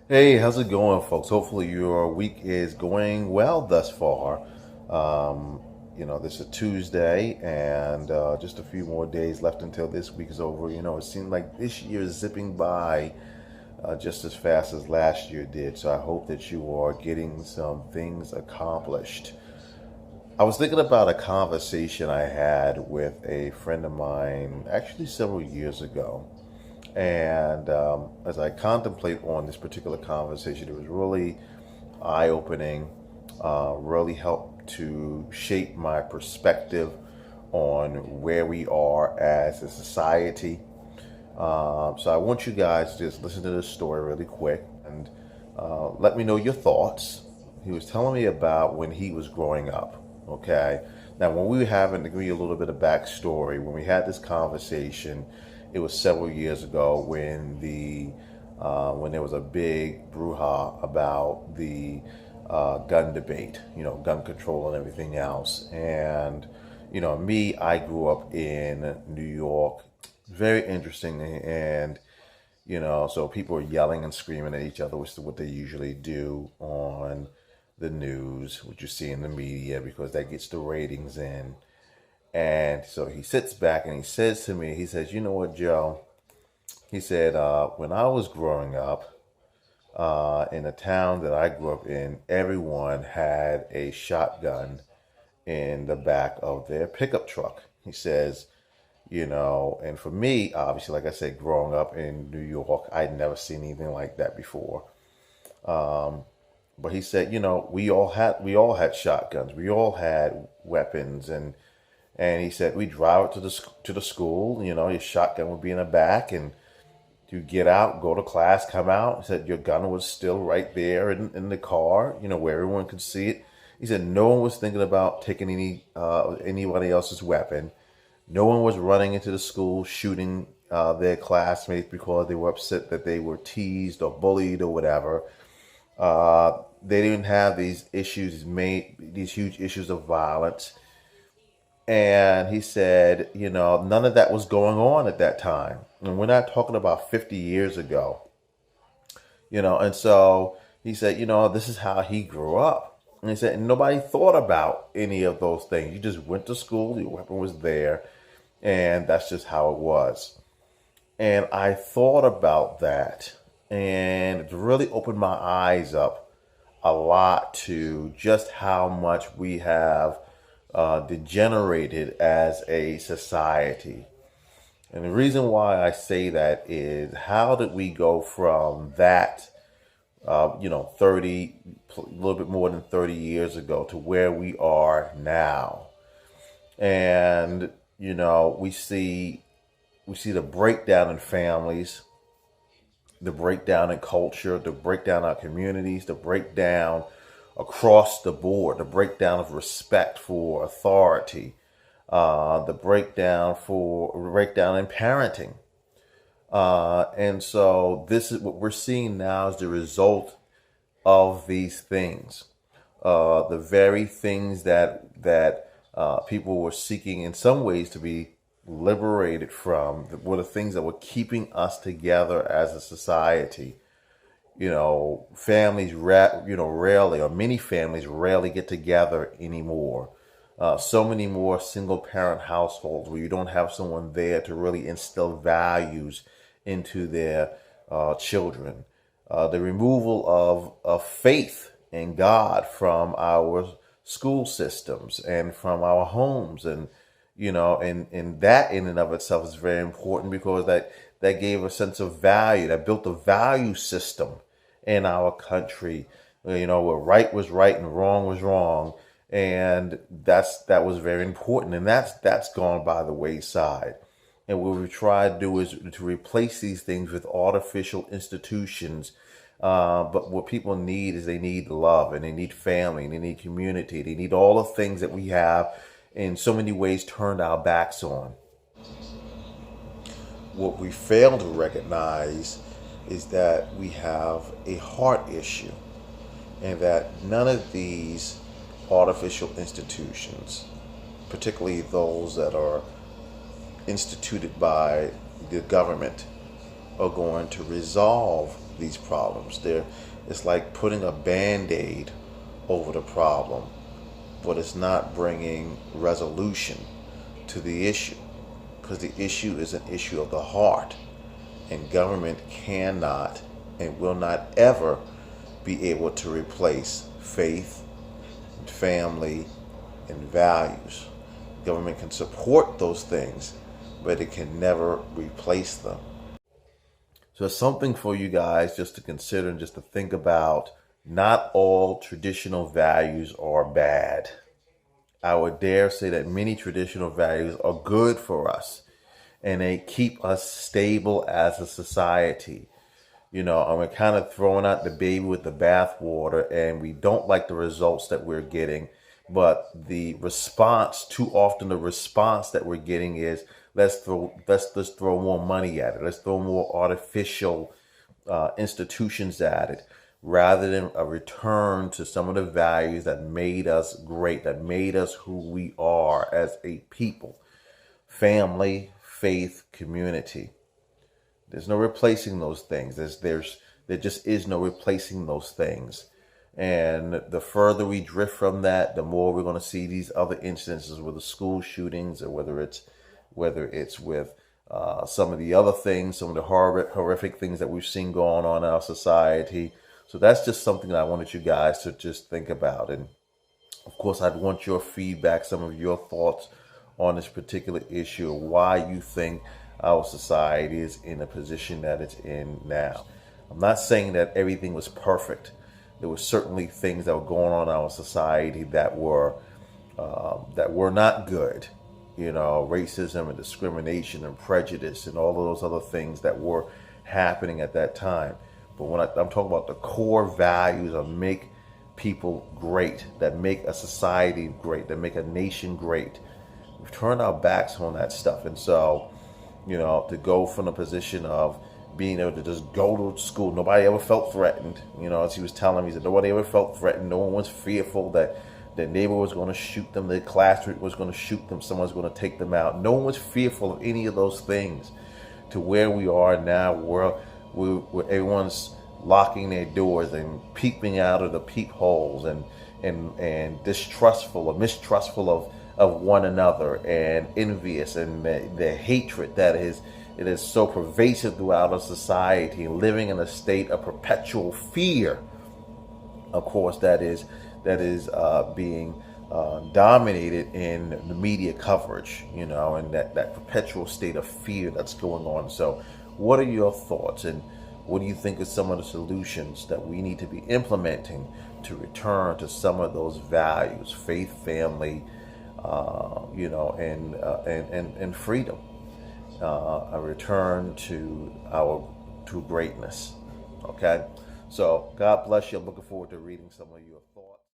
Hey, how's it going, folks? Hopefully, your week is going well thus far. Um, this is a Tuesday, and just a few more days left until this week is over. It seems like this year is zipping by just as fast as last year did. So I hope that you are getting some things accomplished. I was thinking about a conversation I had with a friend of mine actually several years ago. And as I contemplate on this particular conversation, it was really eye opening, really helped to shape my perspective on where we are as a society. So I want you guys to just listen to this story really quick and let me know your thoughts. He was telling me about when he was growing up. Okay. Now, when we were having to give you a little bit of backstory, when we had this conversation, it was several years ago when there was a big brouhaha about the gun debate, gun control and everything else. And me, I grew up in New York. Very interesting, and so people are yelling and screaming at each other, which is what they usually do on the news, what you see in the media, because that gets the ratings in. And so he sits back and he says to me, he says, "You know what, Joe?" He said, "When I was growing up in the town that I grew up in, everyone had a shotgun in the back of their pickup truck." He says, and for me, obviously, like I said, growing up in New York, I'd never seen anything like that before. But he said, we all had shotguns, we all had weapons, and he said we drive it to the school. Your shotgun would be in the back, and you get out, go to class, come out. He said your gun was still right there in the car, where everyone could see it. He said no one was thinking about taking anybody else's weapon. No one was running into the school shooting their classmates because they were upset that they were teased or bullied or whatever. They didn't have these huge issues of violence. And he said, none of that was going on at that time. And we're not talking about 50 years ago, and so he said, this is how he grew up. And he said, and nobody thought about any of those things. You just went to school, your weapon was there, and that's just how it was. And I thought about that, and it really opened my eyes up a lot to just how much we have degenerated as a society. And the reason why I say that is how did we go from that, 30, a little bit more than 30 years ago to where we are now? And, we see the breakdown in families, the breakdown in culture, the breakdown in our communities, the breakdown across the board, the breakdown of respect for authority, the breakdown in parenting. And so this is what we're seeing now is the result of these things. The very things that people were seeking in some ways to be liberated from were the things that were keeping us together as a society. Families, rarely, or many families rarely get together anymore. So many more single parent households where you don't have someone there to really instill values into their children. The removal of faith in God from our school systems and from our homes. And that in and of itself is very important because that gave a sense of value, that built a value system in our country, where right was right and wrong was wrong. And that was very important. And that's gone by the wayside. And what we try to do is to replace these things with artificial institutions. But what people need is they need love and they need family and they need community. They need all the things that we have in so many ways turned our backs on. What we fail to recognize is that we have a heart issue and that none of these artificial institutions, particularly those that are instituted by the government, are going to resolve these problems. It's like putting a band-aid over the problem, but it's not bringing resolution to the issue, because the issue is an issue of the heart, and government cannot and will not ever be able to replace faith, family, and values. Government can support those things, but it can never replace them. So it's something for you guys just to consider and just to think about. Not all traditional values are bad. I would dare say that many traditional values are good for us, and they keep us stable as a society. And we're kind of throwing out the baby with the bathwater, and we don't like the results that we're getting. But the response, too often, the response that we're getting is let's throw more money at it. Let's throw more artificial institutions at it, rather than a return to some of the values that made us great, that made us who we are as a people. Family, faith, community. There's no replacing those things. There just is no replacing those things. And the further we drift from that, the more we're going to see these other instances with the school shootings, or whether it's with some of the other things, some of the horrific things that we've seen going on in our society. So that's just something that I wanted you guys to just think about. And of course, I'd want your feedback, some of your thoughts on this particular issue, why you think our society is in a position that it's in now. I'm not saying that everything was perfect. There were certainly things that were going on in our society that were not good. Racism and discrimination and prejudice and all of those other things that were happening at that time. But when I'm talking about the core values that make people great, that make a society great, that make a nation great, we've turned our backs on that stuff. And so, to go from a position of being able to just go to school, nobody ever felt threatened. As he was telling me, he said nobody ever felt threatened. No one was fearful that their neighbor was going to shoot them, their classmate was going to shoot them, someone's going to take them out. No one was fearful of any of those things. To where we are now, where everyone's locking their doors and peeping out of the peepholes and distrustful or mistrustful of one another, and envious, and the hatred that is so pervasive throughout our society, living in a state of perpetual fear. Of course, that is being dominated in the media coverage, and that perpetual state of fear that's going on. So what are your thoughts, and what do you think are some of the solutions that we need to be implementing to return to some of those values, faith, family, and freedom, a return to greatness? Okay, so God bless you. I'm looking forward to reading some of your thoughts.